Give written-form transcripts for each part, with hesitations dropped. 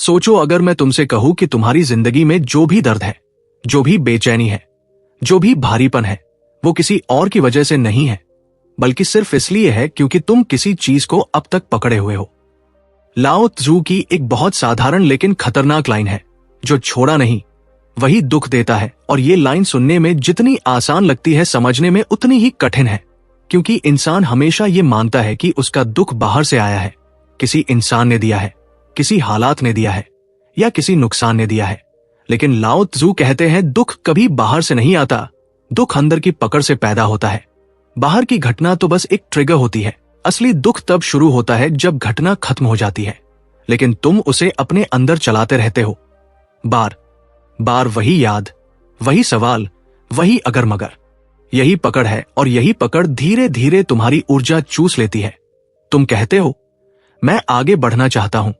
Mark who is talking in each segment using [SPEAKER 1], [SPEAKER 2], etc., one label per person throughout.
[SPEAKER 1] सोचो अगर मैं तुमसे कहूं कि तुम्हारी जिंदगी में जो भी दर्द है, जो भी बेचैनी है, जो भी भारीपन है, वो किसी और की वजह से नहीं है, बल्कि सिर्फ इसलिए है क्योंकि तुम किसी चीज को अब तक पकड़े हुए हो। लाओ त्जू की एक बहुत साधारण लेकिन खतरनाक लाइन है, जो छोड़ा नहीं वही दुख देता है। और ये लाइन सुनने में जितनी आसान लगती है, समझने में उतनी ही कठिन है, क्योंकि इंसान हमेशा ये मानता है कि उसका दुख बाहर से आया है, किसी इंसान ने दिया है, किसी हालात ने दिया है, या किसी नुकसान ने दिया है। लेकिन लाओ त्जू कहते हैं दुख कभी बाहर से नहीं आता, दुख अंदर की पकड़ से पैदा होता है। बाहर की घटना तो बस एक ट्रिगर होती है, असली दुख तब शुरू होता है जब घटना खत्म हो जाती है, लेकिन तुम उसे अपने अंदर चलाते रहते हो। बार बार वही याद, वही सवाल, वही अगर मगर। यही पकड़ है, और यही पकड़ धीरे धीरे तुम्हारी ऊर्जा चूस लेती है। तुम कहते हो मैं आगे बढ़ना चाहता हूं,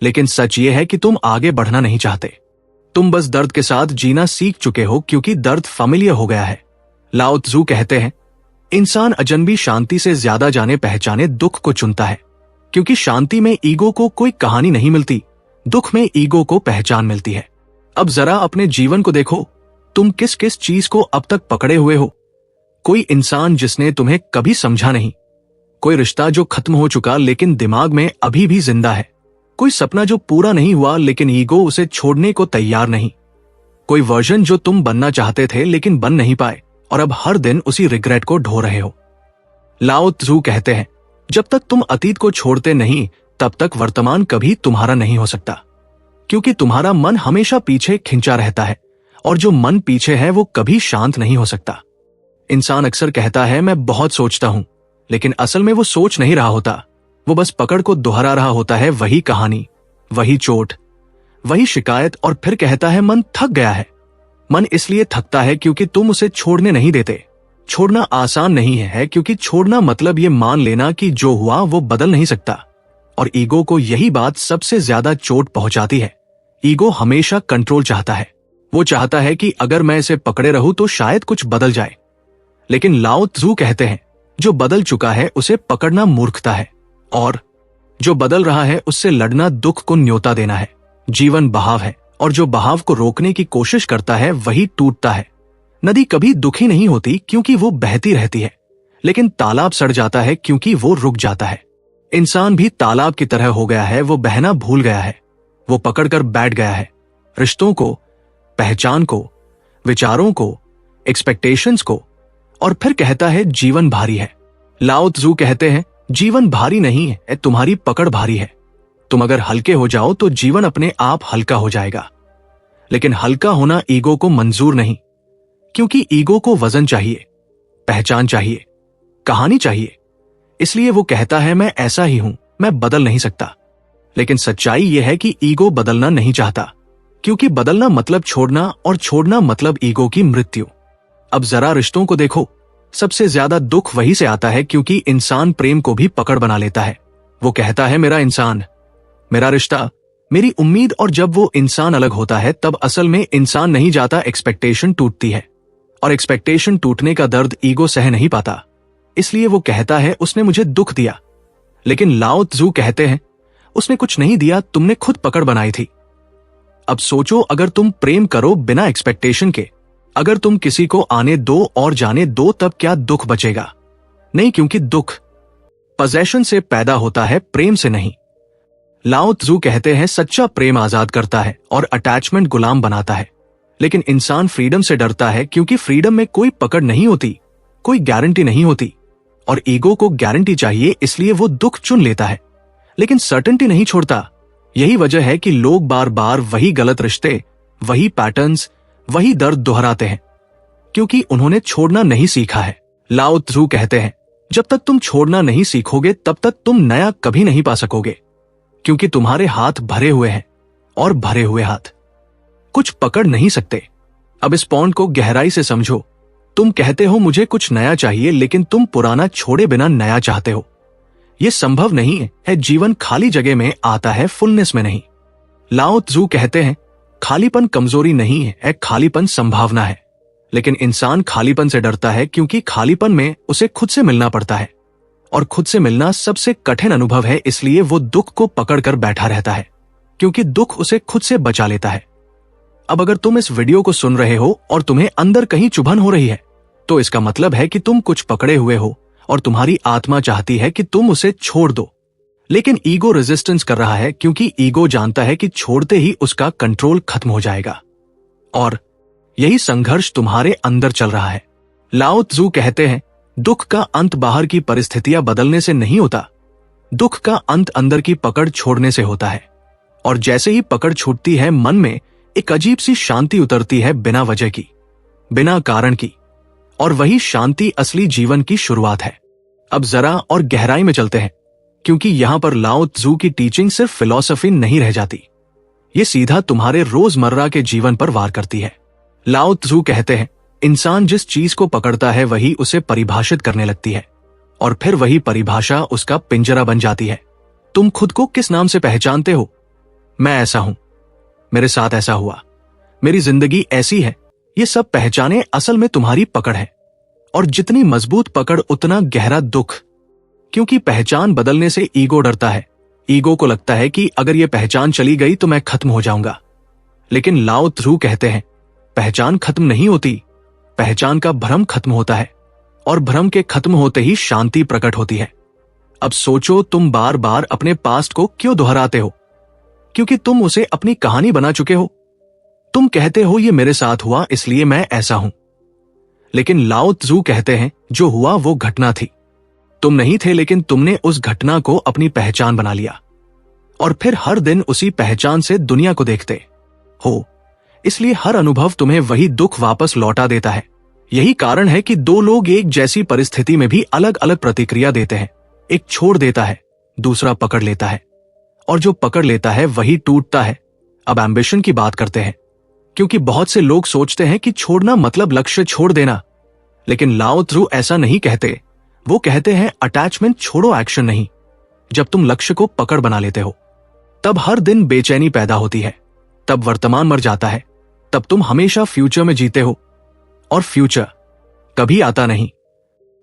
[SPEAKER 1] लेकिन सच ये है कि तुम आगे बढ़ना नहीं चाहते। तुम बस दर्द के साथ जीना सीख चुके हो, क्योंकि दर्द familiar हो गया है। लाओ त्जू कहते हैं इंसान अजनबी शांति से ज्यादा जाने पहचाने दुख को चुनता है, क्योंकि शांति में ईगो को कोई कहानी नहीं मिलती, दुख में ईगो को पहचान मिलती है। अब जरा अपने जीवन को देखो, तुम किस किस चीज को अब तक पकड़े हुए हो। कोई इंसान जिसने तुम्हें कभी समझा नहीं, कोई रिश्ता जो खत्म हो चुका लेकिन दिमाग में अभी भी जिंदा है, कोई सपना जो पूरा नहीं हुआ लेकिन ईगो उसे छोड़ने को तैयार नहीं, कोई वर्जन जो तुम बनना चाहते थे लेकिन बन नहीं पाए, और अब हर दिन उसी रिग्रेट को ढो रहे हो। लाओ त्जू कहते हैं जब तक तुम अतीत को छोड़ते नहीं, तब तक वर्तमान कभी तुम्हारा नहीं हो सकता, क्योंकि तुम्हारा मन हमेशा पीछे खिंचा रहता है, और जो मन पीछे है वो कभी शांत नहीं हो सकता। इंसान अक्सर कहता है मैं बहुत सोचता हूं, लेकिन असल में वो सोच नहीं रहा होता, वो बस पकड़ को दोहरा रहा होता है, वही कहानी, वही चोट, वही शिकायत, और फिर कहता है मन थक गया है। मन इसलिए थकता है क्योंकि तुम उसे छोड़ने नहीं देते। छोड़ना आसान नहीं है, क्योंकि छोड़ना मतलब ये मान लेना कि जो हुआ वो बदल नहीं सकता, और ईगो को यही बात सबसे ज्यादा चोट पहुंचाती है। ईगो हमेशा कंट्रोल चाहता है, वो चाहता है कि अगर मैं इसे पकड़े रहूं तो शायद कुछ बदल जाए। लेकिन लाओ त्जू कहते हैं जो बदल चुका है उसे पकड़ना मूर्खता है, और जो बदल रहा है उससे लड़ना दुख को न्योता देना है। जीवन बहाव है, और जो बहाव को रोकने की कोशिश करता है वही टूटता है। नदी कभी दुखी नहीं होती क्योंकि वो बहती रहती है, लेकिन तालाब सड़ जाता है क्योंकि वो रुक जाता है। इंसान भी तालाब की तरह हो गया है, वो बहना भूल गया है, वो पकड़कर बैठ गया है, रिश्तों को, पहचान को, विचारों को, एक्सपेक्टेशंस को, और फिर कहता है जीवन भारी है। लाओ त्जू कहते हैं जीवन भारी नहीं है, तुम्हारी पकड़ भारी है। तुम अगर हल्के हो जाओ तो जीवन अपने आप हल्का हो जाएगा। लेकिन हल्का होना ईगो को मंजूर नहीं, क्योंकि ईगो को वजन चाहिए, पहचान चाहिए, कहानी चाहिए। इसलिए वो कहता है मैं ऐसा ही हूं, मैं बदल नहीं सकता। लेकिन सच्चाई यह है कि ईगो बदलना नहीं चाहता, क्योंकि बदलना मतलब छोड़ना, और छोड़ना मतलब ईगो की मृत्यु। अब जरा रिश्तों को देखो, सबसे ज्यादा दुख वही से आता है क्योंकि इंसान प्रेम को भी पकड़ बना लेता है। वो कहता है मेरा इंसान, मेरा रिश्ता, मेरी उम्मीद, और जब वो इंसान अलग होता है तब असल में इंसान नहीं जाता, एक्सपेक्टेशन टूटती है, और एक्सपेक्टेशन टूटने का दर्द ईगो सह नहीं पाता। इसलिए वो कहता है उसने मुझे दुख दिया। लेकिन लाओ त्जू कहते हैं उसने कुछ नहीं दिया, तुमने खुद पकड़ बनाई थी। अब सोचो अगर तुम प्रेम करो बिना एक्सपेक्टेशन के, अगर तुम किसी को आने दो और जाने दो, तब क्या दुख बचेगा? नहीं, क्योंकि दुख पजेशन से पैदा होता है, प्रेम से नहीं। लाओ त्जू कहते हैं सच्चा प्रेम आजाद करता है और अटैचमेंट गुलाम बनाता है। लेकिन इंसान फ्रीडम से डरता है, क्योंकि फ्रीडम में कोई पकड़ नहीं होती, कोई गारंटी नहीं होती, और ईगो को गारंटी चाहिए, इसलिए वो दुख चुन लेता है, लेकिन सर्टेनिटी नहीं छोड़ता। यही वजह है कि लोग बार बार वही गलत रिश्ते, वही पैटर्न्स, वही दर्द दोहराते हैं, क्योंकि उन्होंने छोड़ना नहीं सीखा है। लाओ त्जू कहते हैं जब तक तुम छोड़ना नहीं सीखोगे तब तक तुम नया कभी नहीं पा सकोगे, क्योंकि तुम्हारे हाथ भरे हुए हैं, और भरे हुए हाथ कुछ पकड़ नहीं सकते। अब इस पॉइंट को गहराई से समझो। तुम कहते हो मुझे कुछ नया चाहिए, लेकिन तुम पुराना छोड़े बिना नया चाहते हो। यह संभव नहीं है। जीवन खाली जगह में आता है, फुलनेस में नहीं। लाओ त्जू कहते हैं खालीपन कमजोरी नहीं है, खालीपन संभावना है। लेकिन इंसान खालीपन से डरता है, क्योंकि खालीपन में उसे खुद से मिलना पड़ता है, और खुद से मिलना सबसे कठिन अनुभव है, इसलिए वो दुख को पकड़कर बैठा रहता है। क्योंकि दुख उसे खुद से बचा लेता है। अब अगर तुम इस वीडियो को सुन रहे हो और तुम्हें अंदर कहीं चुभन हो रही है, तो इसका मतलब है कि तुम कुछ पकड़े हुए हो और तुम्हारी आत्मा चाहती है कि तुम उसे छोड़ दो। लेकिन ईगो रेजिस्टेंस कर रहा है, क्योंकि ईगो जानता है कि छोड़ते ही उसका कंट्रोल खत्म हो जाएगा। और यही संघर्ष तुम्हारे अंदर चल रहा है। लाओ त्जू कहते हैं, दुख का अंत बाहर की परिस्थितियां बदलने से नहीं होता, दुख का अंत अंदर की पकड़ छोड़ने से होता है। और जैसे ही पकड़ छूटती है, मन में एक अजीब सी शांति उतरती है, बिना वजह की, बिना कारण की। और वही शांति असली जीवन की शुरुआत है। अब जरा और गहराई में चलते हैं, क्योंकि यहां पर लाओ त्जू की टीचिंग सिर्फ फिलॉसफी नहीं रह जाती, ये सीधा तुम्हारे रोजमर्रा के जीवन पर वार करती है। लाओ त्जू कहते हैं, इंसान जिस चीज को पकड़ता है वही उसे परिभाषित करने लगती है, और फिर वही परिभाषा उसका पिंजरा बन जाती है। तुम खुद को किस नाम से पहचानते हो? मैं ऐसा हूं, मेरे साथ ऐसा हुआ, मेरी जिंदगी ऐसी है। ये सब पहचाने असल में तुम्हारी पकड़ है। और जितनी मजबूत पकड़ उतना गहरा दुख, क्योंकि पहचान बदलने से ईगो डरता है। ईगो को लगता है कि अगर ये पहचान चली गई तो मैं खत्म हो जाऊंगा। लेकिन लाओ त्जू कहते हैं, पहचान खत्म नहीं होती, पहचान का भ्रम खत्म होता है, और भ्रम के खत्म होते ही शांति प्रकट होती है। अब सोचो, तुम बार बार अपने पास्ट को क्यों दोहराते हो? क्योंकि तुम उसे अपनी कहानी बना चुके हो। तुम कहते हो ये मेरे साथ हुआ इसलिए मैं ऐसा हूं। लेकिन लाओ त्जू कहते हैं, जो हुआ वो घटना थी, तुम नहीं थे, लेकिन तुमने उस घटना को अपनी पहचान बना लिया। और फिर हर दिन उसी पहचान से दुनिया को देखते हो। इसलिए हर अनुभव तुम्हें वही दुख वापस लौटा देता है। यही कारण है कि दो लोग एक जैसी परिस्थिति में भी अलग अलग प्रतिक्रिया देते हैं। एक छोड़ देता है, दूसरा पकड़ लेता है, और जो पकड़ लेता है वही टूटता है। अब एम्बिशन की बात करते हैं, क्योंकि बहुत से लोग सोचते हैं कि छोड़ना मतलब लक्ष्य छोड़ देना। लेकिन लाओ त्जू ऐसा नहीं कहते। वो कहते हैं, अटैचमेंट छोड़ो, एक्शन नहीं। जब तुम लक्ष्य को पकड़ बना लेते हो, तब हर दिन बेचैनी पैदा होती है, तब वर्तमान मर जाता है, तब तुम हमेशा फ्यूचर में जीते हो, और फ्यूचर कभी आता नहीं।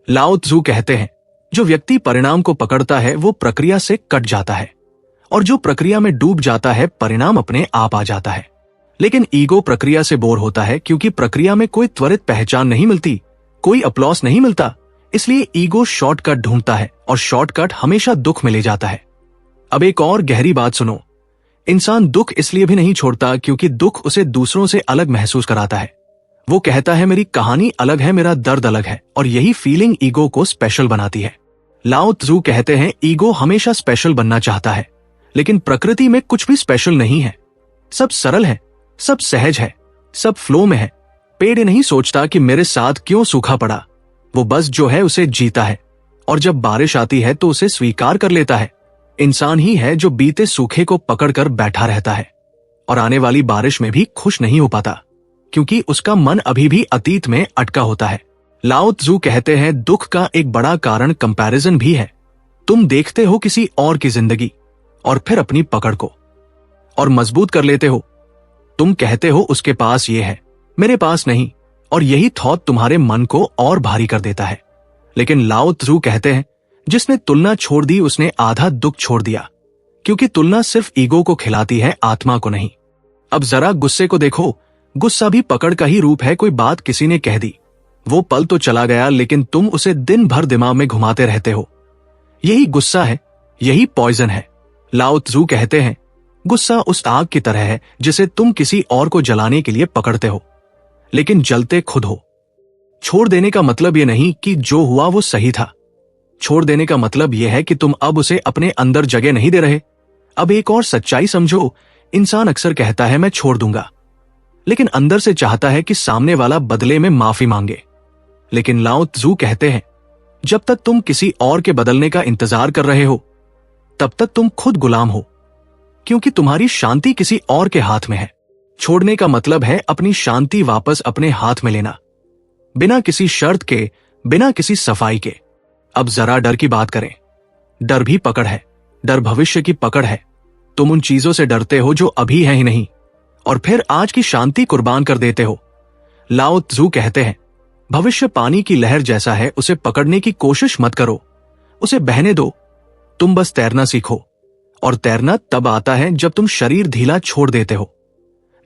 [SPEAKER 1] लाओ त्जू कहते हैं, जो व्यक्ति परिणाम को पकड़ता है वो प्रक्रिया से कट जाता है, और जो प्रक्रिया में डूब जाता है परिणाम अपने आप आ जाता है। लेकिन ईगो प्रक्रिया से बोर होता है, क्योंकि प्रक्रिया में कोई त्वरित पहचान नहीं मिलती, कोई अप्लॉस नहीं मिलता। इसलिए ईगो शॉर्टकट ढूंढता है, और शॉर्टकट हमेशा दुख में ले जाता है। अब एक और गहरी बात सुनो, इंसान दुख इसलिए भी नहीं छोड़ता क्योंकि दुख उसे दूसरों से अलग महसूस कराता है। वो कहता है, मेरी कहानी अलग है, मेरा दर्द अलग है, और यही फीलिंग ईगो को स्पेशल बनाती है। लाओ त्जू कहते हैं, ईगो हमेशा स्पेशल बनना चाहता है, लेकिन प्रकृति में कुछ भी स्पेशल नहीं है। सब सरल है, सब सहज है, सब फ्लो में है। पेड़ नहीं सोचता कि मेरे साथ क्यों सूखा पड़ा, वो बस जो है उसे जीता है, और जब बारिश आती है तो उसे स्वीकार कर लेता है। इंसान ही है जो बीते सूखे को पकड़कर बैठा रहता है, और आने वाली बारिश में भी खुश नहीं हो पाता, क्योंकि उसका मन अभी भी अतीत में अटका होता है। लाओ त्जू कहते हैं, दुख का एक बड़ा कारण कंपैरिजन भी है। तुम देखते हो किसी और की जिंदगी, और फिर अपनी पकड़ को और मजबूत कर लेते हो। तुम कहते हो, उसके पास ये है, मेरे पास नहीं, और यही थॉट तुम्हारे मन को और भारी कर देता है। लेकिन लाओ त्जू कहते हैं, जिसने तुलना छोड़ दी उसने आधा दुख छोड़ दिया, क्योंकि तुलना सिर्फ ईगो को खिलाती है, आत्मा को नहीं। अब जरा गुस्से को देखो, गुस्सा भी पकड़ का ही रूप है। कोई बात किसी ने कह दी, वो पल तो चला गया, लेकिन तुम उसे दिन भर दिमाग में घुमाते रहते हो। यही गुस्सा है, यही पॉइजन है। लाओ त्जू कहते हैं, गुस्सा उस आग की तरह है जिसे तुम किसी और को जलाने के लिए पकड़ते हो, लेकिन जलते खुद हो। छोड़ देने का मतलब यह नहीं कि जो हुआ वो सही था। छोड़ देने का मतलब यह है कि तुम अब उसे अपने अंदर जगह नहीं दे रहे। अब एक और सच्चाई समझो, इंसान अक्सर कहता है मैं छोड़ दूंगा, लेकिन अंदर से चाहता है कि सामने वाला बदले में माफी मांगे। लेकिन लाओ त्जू कहते हैं, जब तक तुम किसी और के बदलने का इंतजार कर रहे हो, तब तक तुम खुद गुलाम हो, क्योंकि तुम्हारी शांति किसी और के हाथ में है। छोड़ने का मतलब है अपनी शांति वापस अपने हाथ में लेना, बिना किसी शर्त के, बिना किसी सफाई के। अब जरा डर की बात करें। डर भी पकड़ है, डर भविष्य की पकड़ है। तुम उन चीजों से डरते हो जो अभी है ही नहीं, और फिर आज की शांति कुर्बान कर देते हो। लाओ त्जू कहते हैं, भविष्य पानी की लहर जैसा है, उसे पकड़ने की कोशिश मत करो, उसे बहने दो। तुम बस तैरना सीखो, और तैरना तब आता है जब तुम शरीर ढीला छोड़ देते हो।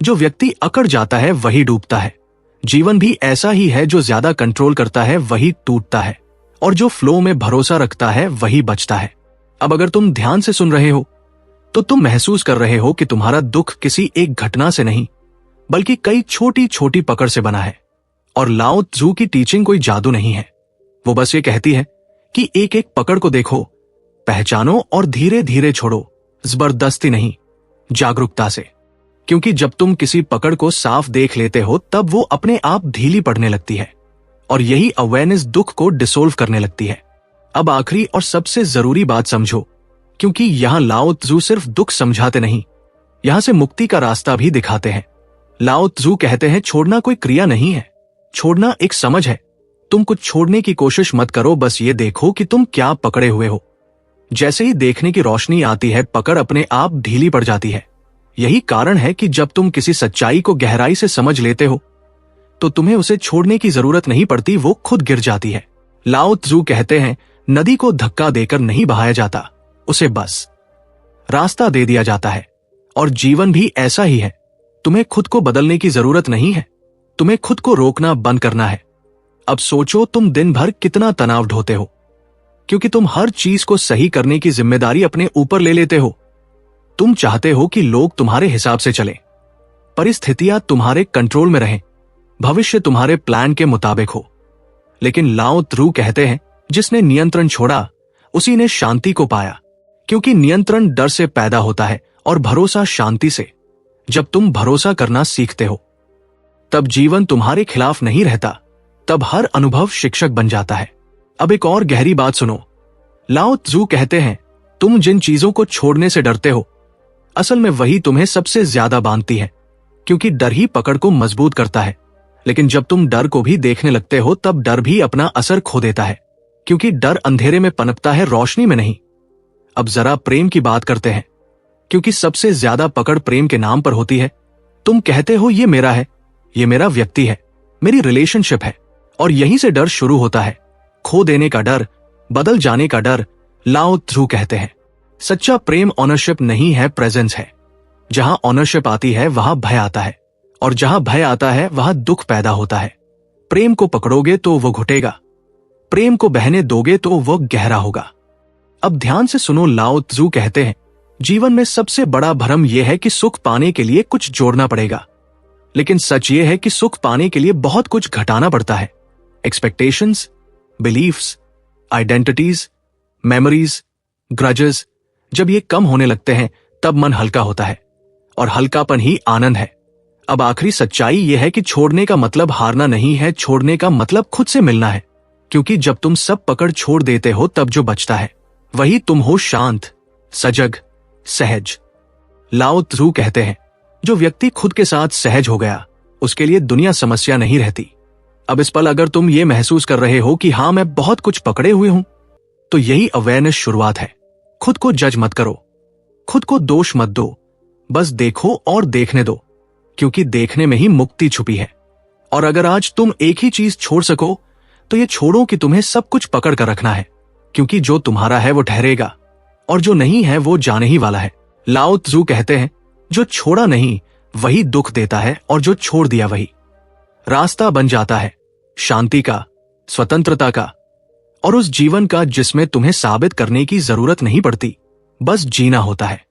[SPEAKER 1] जो व्यक्ति अकड़ जाता है वही डूबता है। जीवन भी ऐसा ही है, जो ज्यादा कंट्रोल करता है वही टूटता है, और जो फ्लो में भरोसा रखता है वही बचता है। अब अगर तुम ध्यान से सुन रहे हो तो तुम महसूस कर रहे हो कि तुम्हारा दुख किसी एक घटना से नहीं, बल्कि कई छोटी छोटी पकड़ से बना है। और लाओ त्जू की टीचिंग कोई जादू नहीं है, वो बस ये कहती है कि एक एक पकड़ को देखो, पहचानो और धीरे धीरे छोड़ो, जबरदस्ती नहीं, जागरूकता से। क्योंकि जब तुम किसी पकड़ को साफ देख लेते हो तब वो अपने आप ढीली पड़ने लगती है, और यही अवेयरनेस दुख को डिसोल्व करने लगती है। अब आखिरी और सबसे जरूरी बात समझो, क्योंकि यहां लाओ त्जू सिर्फ दुख समझाते नहीं, यहां से मुक्ति का रास्ता भी दिखाते हैं। लाओ त्जू कहते हैं छोड़ना कोई क्रिया नहीं है, छोड़ना एक समझ है। तुम कुछ छोड़ने की कोशिश मत करो, बस ये देखो कि तुम क्या पकड़े हुए हो। जैसे ही देखने की रोशनी आती है, पकड़ अपने आप ढीली पड़ जाती है। यही कारण है कि जब तुम किसी सच्चाई को गहराई से समझ लेते हो तो तुम्हें उसे छोड़ने की जरूरत नहीं पड़ती, वो खुद गिर जाती है। लाओ त्जू कहते हैं नदी को धक्का देकर नहीं बहाया जाता, उसे बस रास्ता दे दिया जाता है। और जीवन भी ऐसा ही है, तुम्हें खुद को बदलने की जरूरत नहीं है, तुम्हें खुद को रोकना बंद करना है। अब सोचो तुम दिन भर कितना तनाव ढोते हो, क्योंकि तुम हर चीज को सही करने की जिम्मेदारी अपने ऊपर ले लेते हो। तुम चाहते हो कि लोग तुम्हारे हिसाब से चलें, परिस्थितियां तुम्हारे कंट्रोल में रहें, भविष्य तुम्हारे प्लान के मुताबिक हो। लेकिन लाओ त्जू कहते हैं जिसने नियंत्रण छोड़ा उसी ने शांति को पाया, क्योंकि नियंत्रण डर से पैदा होता है और भरोसा शांति से। जब तुम भरोसा करना सीखते हो तब जीवन तुम्हारे खिलाफ नहीं रहता, तब हर अनुभव शिक्षक बन जाता है। अब एक और गहरी बात सुनो। लाओ त्जू कहते हैं तुम जिन चीजों को छोड़ने से डरते हो, असल में वही तुम्हें सबसे ज्यादा बांधती है, क्योंकि डर ही पकड़ को मजबूत करता है। लेकिन जब तुम डर को भी देखने लगते हो तब डर भी अपना असर खो देता है, क्योंकि डर अंधेरे में पनपता है, रोशनी में नहीं। अब जरा प्रेम की बात करते हैं, क्योंकि सबसे ज्यादा पकड़ प्रेम के नाम पर होती है। तुम कहते हो ये मेरा है, ये मेरा व्यक्ति है, मेरी रिलेशनशिप है, और यहीं से डर शुरू होता है। खो देने का डर, बदल जाने का डर। लाओ त्जू कहते हैं सच्चा प्रेम ऑनरशिप नहीं है, प्रेजेंस है। जहां ऑनरशिप आती है वहां भय आता है, और जहां भय आता है वहां दुख पैदा होता है। प्रेम को पकड़ोगे तो वो घुटेगा, प्रेम को बहने दोगे तो वो गहरा होगा। अब ध्यान से सुनो, लाओ त्जू कहते हैं जीवन में सबसे बड़ा भ्रम यह है कि सुख पाने के लिए कुछ जोड़ना पड़ेगा, लेकिन सच यह है कि सुख पाने के लिए बहुत कुछ घटाना पड़ता है। Expectations, beliefs, identities, memories, grudges, जब ये कम होने लगते हैं तब मन हल्का होता है, और हल्कापन ही आनंद है। अब आखिरी सच्चाई यह है कि छोड़ने का मतलब हारना नहीं है, छोड़ने का मतलब खुद से मिलना है। क्योंकि जब तुम सब पकड़ छोड़ देते हो तब जो बचता है वही तुम हो, शांत, सजग, सहज। लाओ त्जू कहते हैं जो व्यक्ति खुद के साथ सहज हो गया उसके लिए दुनिया समस्या नहीं रहती। अब इस पल अगर तुम ये महसूस कर रहे हो कि हाँ मैं बहुत कुछ पकड़े हुए हूं, तो यही अवेयरनेस शुरुआत है। खुद को जज मत करो, खुद को दोष मत दो, बस देखो और देखने दो, क्योंकि देखने में ही मुक्ति छुपी है। और अगर आज तुम एक ही चीज छोड़ सको तो ये छोड़ो कि तुम्हें सब कुछ पकड़ कर रखना है, क्योंकि जो तुम्हारा है वो ठहरेगा और जो नहीं है वो जाने ही वाला है। लाओ त्जू कहते हैं जो छोड़ा नहीं वही दुख देता है, और जो छोड़ दिया वही रास्ता बन जाता है, शांति का, स्वतंत्रता का, और उस जीवन का जिसमें तुम्हें साबित करने की जरूरत नहीं पड़ती, बस जीना होता है।